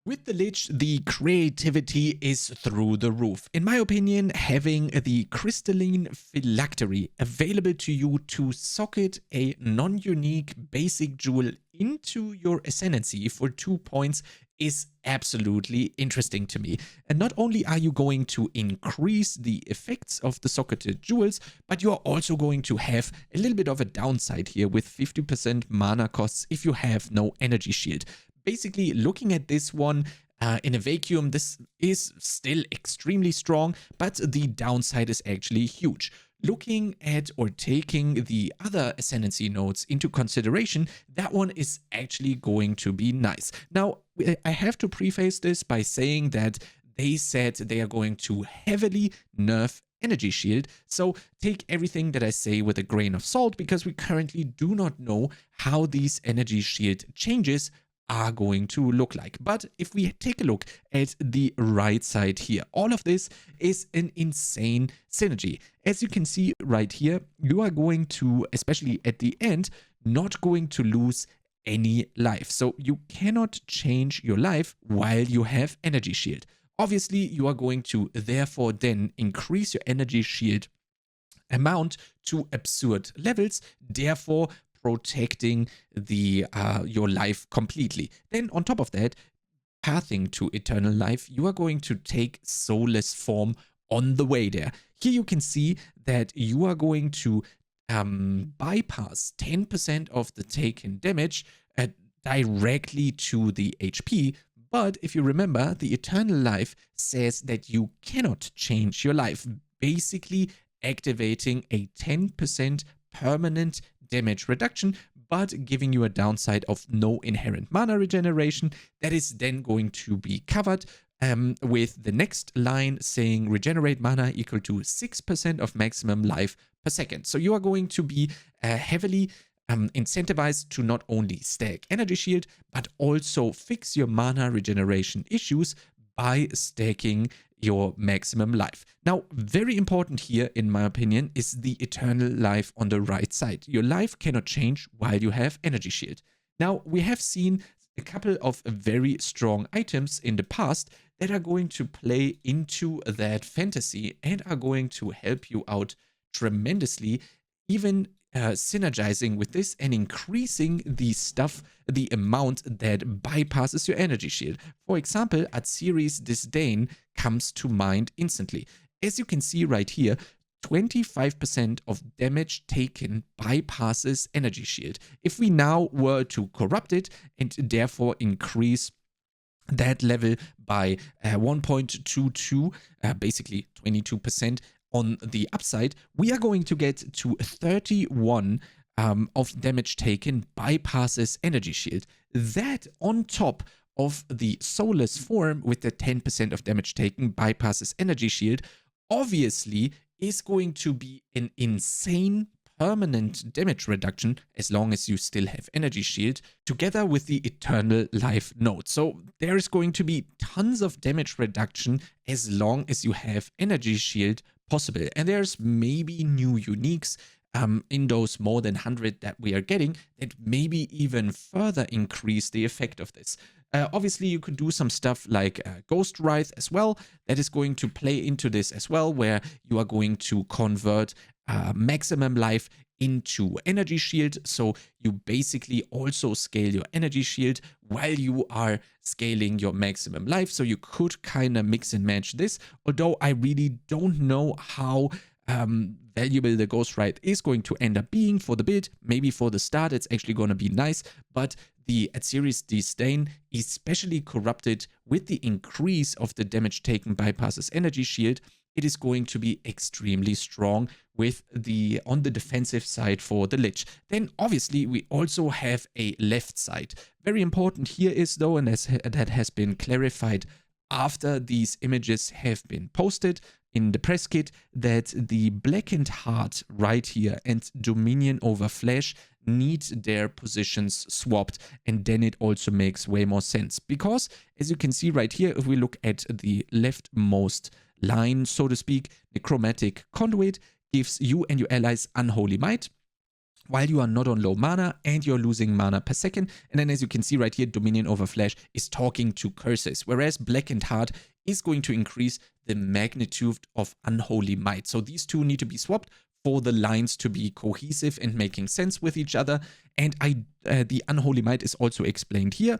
With the Lich, the creativity is through the roof. In my opinion, having the crystalline phylactery available to you to socket a non-unique basic jewel into your Ascendancy for 2 points is absolutely interesting to me. And not only are you going to increase the effects of the socketed jewels, but you are also going to have a little bit of a downside here with 50% mana costs if you have no energy shield. Basically, looking at this one in a vacuum, this is still extremely strong, but the downside is actually huge. Looking at or taking the other Ascendancy nodes into consideration, that one is actually going to be nice. Now, I have to preface this by saying that they said they are going to heavily nerf energy shield. So take everything that I say with a grain of salt, because we currently do not know how these energy shield changes are going to look like. But if we take a look at the right side here, all of this is an insane synergy. As you can see right here, you are going to, especially at the end, not going to lose any life. So you cannot change your life while you have energy shield. Obviously, you are going to therefore then increase your energy shield amount to absurd levels, therefore protecting the your life completely. Then on top of that, pathing to eternal life, you are going to take soulless form on the way there. Here you can see that you are going to bypass 10% of the taken damage directly to the HP. But if you remember, the eternal life says that you cannot change your life, basically activating a 10% permanent damage reduction, but giving you a downside of no inherent mana regeneration. That is then going to be covered with the next line saying regenerate mana equal to 6% of maximum life per second. So you are going to be heavily incentivized to not only stack energy shield, but also fix your mana regeneration issues by stacking your maximum life. Now, very important here, in my opinion, is the eternal life on the right side. Your life cannot change while you have energy shield. Now, we have seen a couple of very strong items in the past that are going to play into that fantasy and are going to help you out tremendously, even synergizing with this and increasing the amount that bypasses your energy shield. For example, Atziri's Disdain comes to mind instantly. As you can see right here, 25% of damage taken bypasses energy shield. If we now were to corrupt it and therefore increase that level by 1.22, basically 22%, on the upside, we are going to get to 31 of damage taken bypasses energy shield. That on top of the soulless form with the 10% of damage taken bypasses energy shield, obviously is going to be an insane permanent damage reduction as long as you still have energy shield, together with the eternal life node. So there is going to be tons of damage reduction as long as you have energy shield possible. And there's maybe new uniques in those more than 100 that we are getting that maybe even further increase the effect of this. Obviously, you could do some stuff like Ghost Wraith as well. That is going to play into this as well, where you are going to convert maximum life into energy shield. So you basically also scale your energy shield while you are scaling your maximum life. So you could kind of mix and match this, although I really don't know how valuable the Ghost Wraith is going to end up being for the build. Maybe for the start it's actually going to be nice, but the Atziri's Disdain, especially corrupted with the increase of the damage taken bypasses energy shield, it is going to be extremely strong with on the defensive side for the Lich. Then obviously we also have a left side. Very important here is though, and that has been clarified after these images have been posted in the press kit, that the Blackened Heart right here and Dominion over Flesh need their positions swapped, and then it also makes way more sense. Because as you can see right here, if we look at the leftmost line, so to speak, Necromantic Conduit gives you and your allies Unholy Might. while you are not on low mana and you're losing mana per second. And then as you can see right here, Dominion over Flash is talking to curses, whereas Blackened Heart is going to increase the magnitude of Unholy Might. So these two need to be swapped for the lines to be cohesive and making sense with each other. And the Unholy Might is also explained here.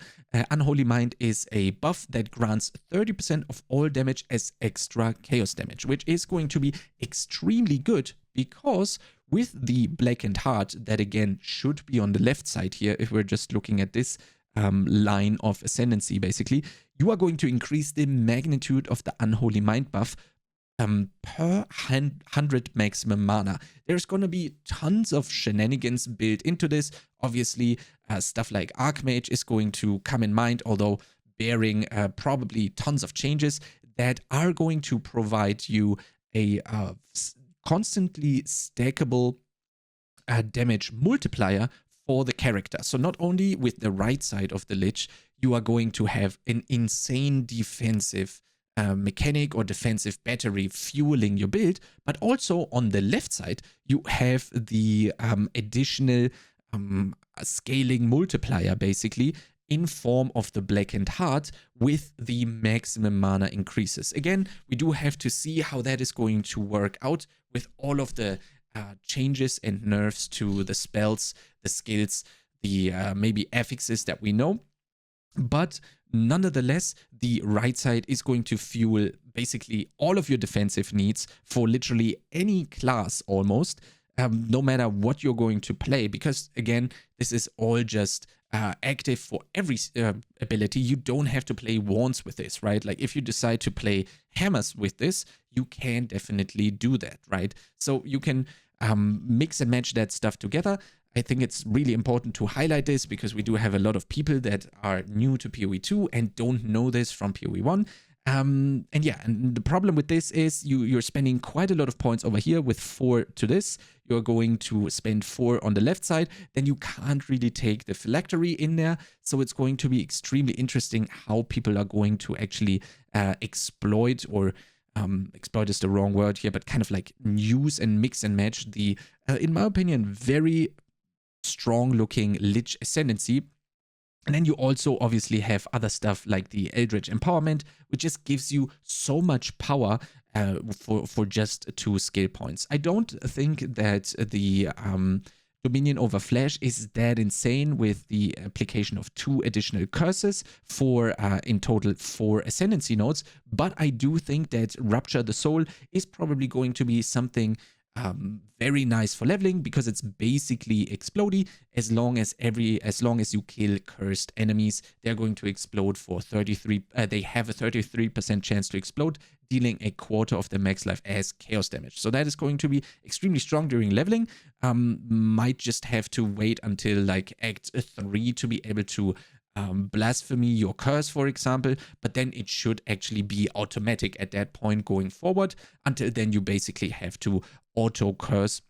Unholy Might is a buff that grants 30% of all damage as extra chaos damage, which is going to be extremely good because with the Blackened Heart, that again should be on the left side here, if we're just looking at this line of Ascendancy, basically, you are going to increase the magnitude of the Unholy Might buff per 100 maximum mana. There's going to be tons of shenanigans built into this. Obviously, stuff like Archmage is going to come in mind, although bearing probably tons of changes that are going to provide you a constantly stackable damage multiplier for the character. So not only with the right side of the Lich, you are going to have an insane defensive mechanic or defensive battery fueling your build, but also on the left side, you have the additional scaling multiplier, basically, in form of the Blackened Heart with the maximum mana increases. Again, we do have to see how that is going to work out with all of the changes and nerfs to the spells, the skills, the maybe affixes that we know. But nonetheless, the right side is going to fuel basically all of your defensive needs for literally any class almost, no matter what you're going to play. Because again, this is all just active for every ability. You don't have to play wands with this, right? Like if you decide to play hammers with this, you can definitely do that, right? So you can mix and match that stuff together. I think it's really important to highlight this because we do have a lot of people that are new to PoE 2 and don't know this from PoE 1. And yeah, and the problem with this is you're spending quite a lot of points over here with 4 to this. You're going to spend 4 on the left side. Then you can't really take the phylactery in there. So it's going to be extremely interesting how people are going to actually exploit or exploit is the wrong word here, but kind of like use and mix and match the, in my opinion, very strong looking Lich Ascendancy. And then you also obviously have other stuff like the Eldritch Empowerment, which just gives you so much power for just 2 skill points. I don't think that the Dominion over Flash is that insane with the application of 2 additional curses for in total 4 Ascendancy nodes, but I do think that Rupture the Soul is probably going to be something very nice for leveling because it's basically explodey. As long as you kill cursed enemies, they're going to explode for 33. They have a 33% chance to explode, dealing a quarter of their max life as chaos damage. So that is going to be extremely strong during leveling. Might just have to wait until like Act 3 to be able to blasphemy your curse, for example, but then it should actually be automatic at that point going forward. Until then, you basically have to auto curse,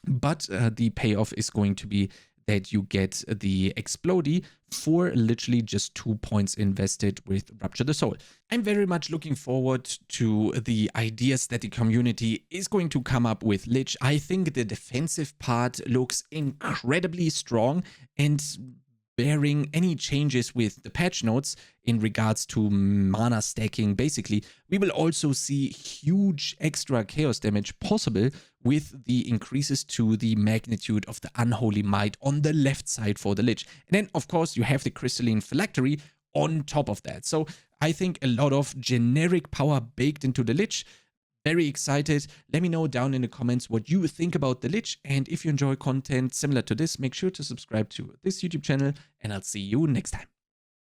but the payoff is going to be that you get the Explodey for literally just 2 points invested with Rupture the Soul. I'm very much looking forward to the ideas that the community is going to come up with Lich. I think the defensive part looks incredibly strong, and bearing any changes with the patch notes in regards to mana stacking, basically, we will also see huge extra chaos damage possible with the increases to the magnitude of the Unholy Might on the left side for the Lich. And then, of course, you have the Crystalline Phylactery on top of that. So I think a lot of generic power baked into the Lich. Very excited. Let me know down in the comments what you think about the Lich, and if you enjoy content similar to this, make sure to subscribe to this YouTube channel, and I'll see you next time.